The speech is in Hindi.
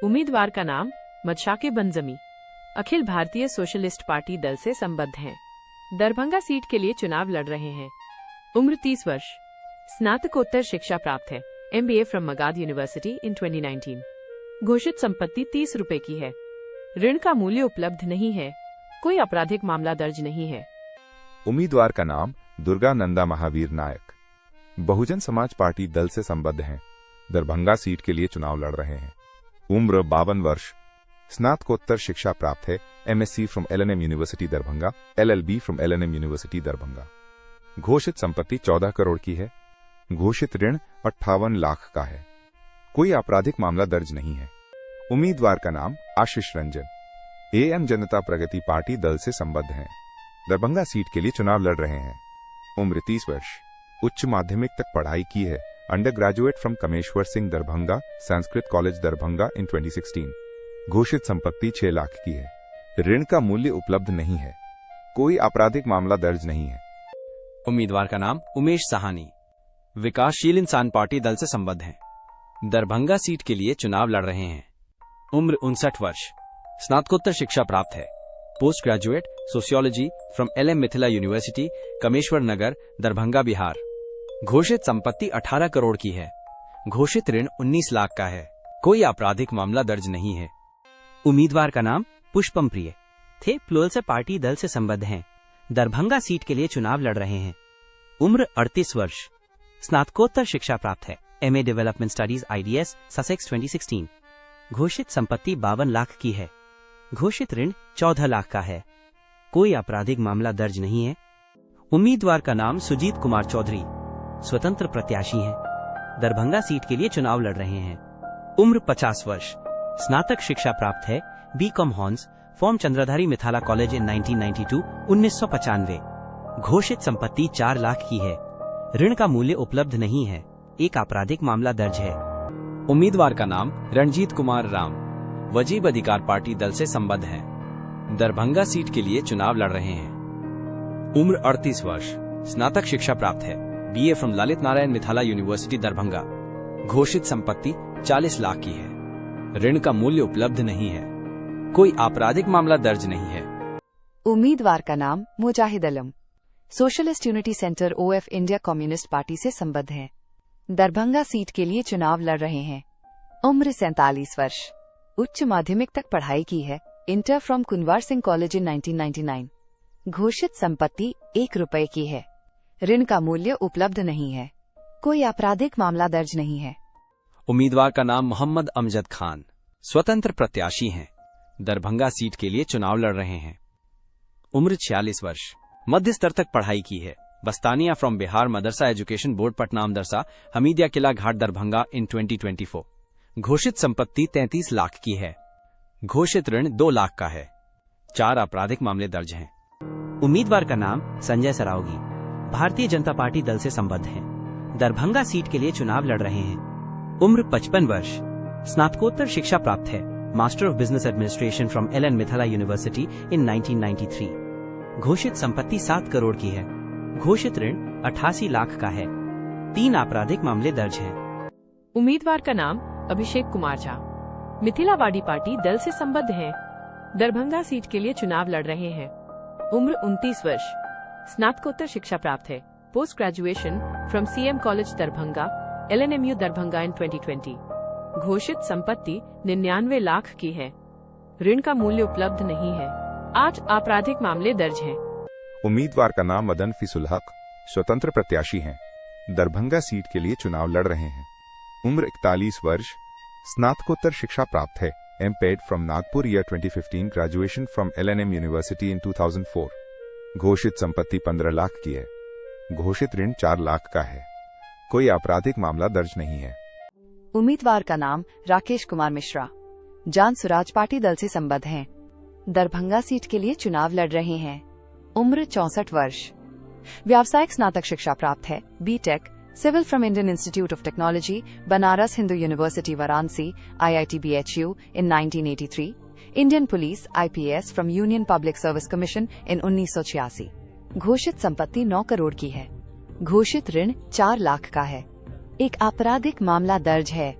उम्मीदवार का नाम मदशाके बनजमी, अखिल भारतीय सोशलिस्ट पार्टी दल से संबद्ध हैं। दरभंगा सीट के लिए चुनाव लड़ रहे हैं। उम्र 30 वर्ष, स्नातकोत्तर शिक्षा प्राप्त है, MBA फ्रॉम मगध यूनिवर्सिटी इन 2019। घोषित संपत्ति 30 रुपए की है। ऋण का मूल्य उपलब्ध नहीं है। कोई आपराधिक मामला दर्ज नहीं है। उम्मीदवार का नाम दुर्गा नंदा महावीर नायक, बहुजन समाज पार्टी दल से संबद्ध हैं। दरभंगा सीट के लिए चुनाव लड़ रहे हैं। उम्र 52 वर्ष, स्नातकोत्तर शिक्षा प्राप्त है, MSc from LNM university Darbhanga, LLB from LNM university Darbhanga. घोषित संपत्ति 14 करोड़ की है। घोषित ऋण 58 लाख का है। कोई आपराधिक मामला दर्ज नहीं है। उम्मीदवार का नाम आशीष Ranjan, AM Janata Pragati party दल से संबद्ध हैं। दरभंगा सीट के लिए चुनाव लड़ रहे हैं। उम्र 30 वर्ष, उच्च माध्यमिक तक पढ़ाई की है, undergraduate from Kameshwar Singh Darbhanga Sanskrit college Darbhanga in 2016। घोषित संपत्ति 6 लाख की है। ऋण का मूल्य उपलब्ध नहीं है। कोई आपराधिक मामला दर्ज नहीं है। उम्मीदवार का नाम उमेश साहनी, विकासशील इंसान पार्टी दल से संबद्ध हैं। दरभंगा सीट के लिए चुनाव लड़ रहे हैं। उम्र 59 वर्ष, स्नातकोत्तर शिक्षा प्राप्त है, post graduate sociology from LM Mithila university Kameshwar Nagar Darbhanga Bihar. घोषित संपत्ति 18 करोड़ की है। घोषित ऋण 19 लाख का है। कोई आपराधिक मामला दर्ज नहीं है। उम्मीदवार का नाम पुष्पम प्रिय थे, प्लोलसर पार्टी दल से संबद्ध हैं। दरभंगा सीट के लिए चुनाव लड़ रहे हैं। उम्र 38 वर्ष, स्नातकोत्तर शिक्षा प्राप्त है, MA development studies IDS Sussex 2016। घोषित संपत्ति 52 लाख की है। घोषित ऋण 14 लाख का है। कोई आपराधिक मामला दर्ज नहीं है। उम्मीदवार का नाम सुजीत कुमार चौधरी, स्वतंत्र प्रत्याशी हैं। दरभंगा सीट के लिए चुनाव लड़ रहे हैं। उम्र 50 वर्ष, स्नातक शिक्षा प्राप्त है, BCom हॉर्न्स from Chandradhari Mithila college in 1992 1995। घोषित संपत्ति 4 लाख की है। ऋण का मूल्य उपलब्ध नहीं है। एक आपराधिक मामला दर्ज है। उम्मीदवार का नाम रणजीत कुमार राम, वजीब अधिकार पार्टी दल से संबद्ध है। दरभंगा सीट के लिए चुनाव लड़ रहे हैं। उम्र 38 वर्ष, स्नातक शिक्षा प्राप्त है, BA from Lalit Narayan Mithila university Darbhanga. घोषित संपत्ति 40 लाख की है। ऋण का मूल्य उपलब्ध नहीं है। कोई आपराधिक मामला दर्ज नहीं है। उम्मीदवार का नाम Mujahid Alam, socialist unity centre OF India communist party से संबद्ध है। दरभंगा सीट के लिए चुनाव लड़ रहे हैं। उम्र 47 वर्ष, उच्च माध्यमिक तक पढ़ाई की है, inter from Kunwar Singh college in 1999। घोषित संपत्ति 1 रुपए की है। ऋण का मूल्य उपलब्ध नहीं है। कोई आपराधिक मामला दर्ज नहीं है। उम्मीदवार का नाम मोहम्मद अमजद खान, स्वतंत्र प्रत्याशी हैं। दरभंगा सीट के लिए चुनाव लड़ रहे हैं। उम्र 46 वर्ष, मध्य स्तर तक पढ़ाई की है, Wastania from Bihar Madrasa education board Patna Madrasa Hamidia Kila Ghat Darbhanga in 2024। घोषित संपत्ति 33 लाख की है। घोषित ऋण 2 लाख का है। 4 आपराधिक मामले दर्ज हैं। उम्मीदवार का नाम संजय सरावगी, भारतीय जनता पार्टी दल से संबद्ध हैं। दरभंगा सीट के लिए चुनाव लड़ रहे हैं। उम्र 55 वर्ष, स्नातकोत्तर शिक्षा प्राप्त है, master of business administration from LN Mithila university in 1993। घोषित संपत्ति 7 करोड़ की है। घोषित ऋण 88 लाख का है। 3 आपराधिक मामले दर्ज हैं। उम्मीदवार का नाम अभिषेक कुमार झा, मिथिलावाड़ी पार्टी दल से संबद्ध हैं। दरभंगा सीट के लिए चुनाव लड़ रहे हैं। उम्र 29 वर्ष, स्नातकोत्तर शिक्षा प्राप्त है, post graduation from CM college Darbhanga LNMU Darbhanga in 2020। घोषित संपत्ति 99 लाख की है। ऋण का मूल्य उपलब्ध नहीं है। 8 आपराधिक मामले दर्ज हैं। उम्मीदवार का नाम मदन फिसुल हक, स्वतंत्र प्रत्याशी हैं। दरभंगा सीट के लिए चुनाव लड़ रहे हैं। उम्र 41 वर्ष, स्नातकोत्तर शिक्षा प्राप्त है, MPed from Nagpur year 2015, graduation from LNM university in 2004। घोषित संपत्ति 15 लाख की है। घोषित ऋण 4 लाख का है। कोई आपराधिक मामला दर्ज नहीं है। उम्मीदवार का नाम राकेश कुमार मिश्रा, जान सुराज पार्टी दल से संबद्ध हैं। दरभंगा सीट के लिए चुनाव लड़ रहे हैं। उम्र 64 वर्ष, व्यावसायिक स्नातक शिक्षा प्राप्त है, BTech civil from Indian Institute of Technology Banaras Hindu University Varanasi IIT BHU in 1983। Indian police IPS from Union Public Service Commission in 1986। घोषित संपत्ति 9 करोड़ की है। घोषित ऋण 4 लाख का है। एक आपराधिक मामला दर्ज है।